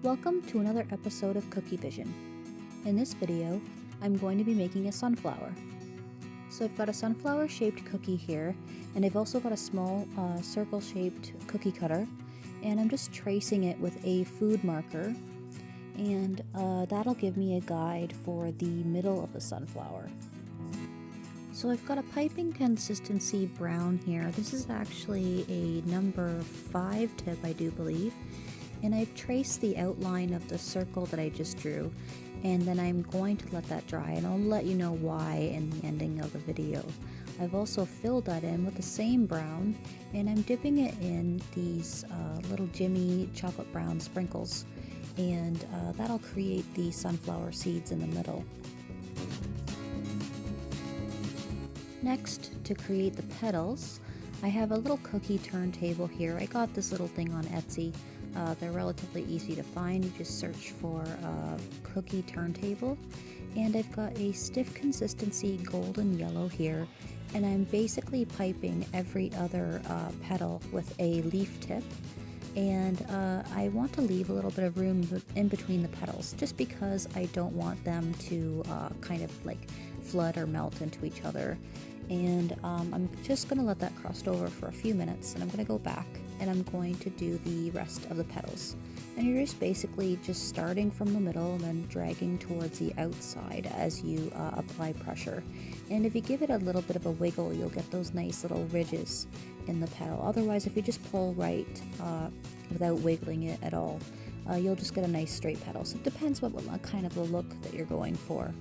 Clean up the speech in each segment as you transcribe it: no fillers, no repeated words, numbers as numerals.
Welcome to another episode of Kookievision. In this video, I'm going to be making a sunflower. So I've got a sunflower shaped cookie here, and I've also got a small circle shaped cookie cutter, and I'm just tracing it with a food marker, and that'll give me a guide for the middle of the sunflower. So I've got a piping consistency brown here. This is actually a number 5 tip, I do believe. And I've traced the outline of the circle that I just drew, and then I'm going to let that dry, and I'll let you know why in the ending of the video. I've also filled that in with the same brown, and I'm dipping it in these little Jimmy chocolate brown sprinkles, and that'll create the sunflower seeds in the middle. Next, to create the petals, I have a little cookie turntable here. I got this little thing on Etsy. They're relatively easy to find. You just search for cookie turntable, and I've got a stiff consistency golden yellow here, and I'm basically piping every other petal with a leaf tip, and I want to leave a little bit of room in between the petals just because I don't want them to kind of like flood or melt into each other. And I'm just going to let that crust over for a few minutes, and I'm going to go back and I'm going to do the rest of the petals. And you're just basically just starting from the middle and then dragging towards the outside as you apply pressure. And if you give it a little bit of a wiggle, you'll get those nice little ridges in the petal. Otherwise, if you just pull right without wiggling it at all, you'll just get a nice straight petal. So it depends what kind of a look that you're going for.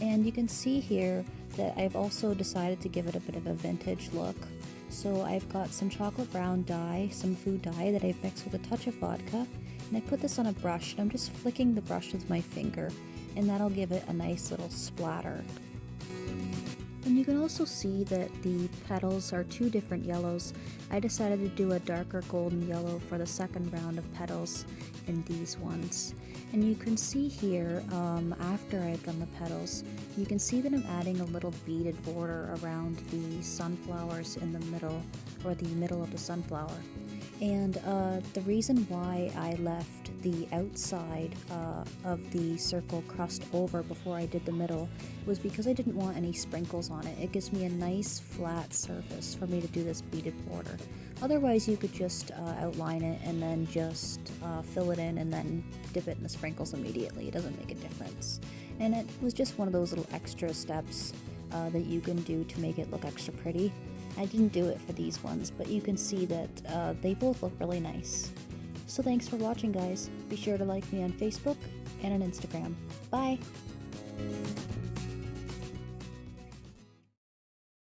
And you can see here that I've also decided to give it a bit of a vintage look. So I've got some chocolate brown dye, some food dye that I've mixed with a touch of vodka, and I put this on a brush, and I'm just flicking the brush with my finger, and that'll give it a nice little splatter. And you can also see that the petals are 2 different yellows. I decided to do a darker golden yellow for the second round of petals in these ones. And you can see here, after I've done the petals, you can see that I'm adding a little beaded border around the sunflowers in the middle, or the middle of the sunflower. And the reason why I left the outside of the circle crust over before I did the middle was because I didn't want any sprinkles on it. It gives me a nice flat surface for me to do this beaded border. Otherwise, you could just outline it and then just fill it in and then dip it in the sprinkles immediately. It doesn't make a difference. And it was just one of those little extra steps that you can do to make it look extra pretty. I didn't do it for these ones, but you can see that they both look really nice. So thanks for watching, guys. Be sure to like me on Facebook and on Instagram. Bye!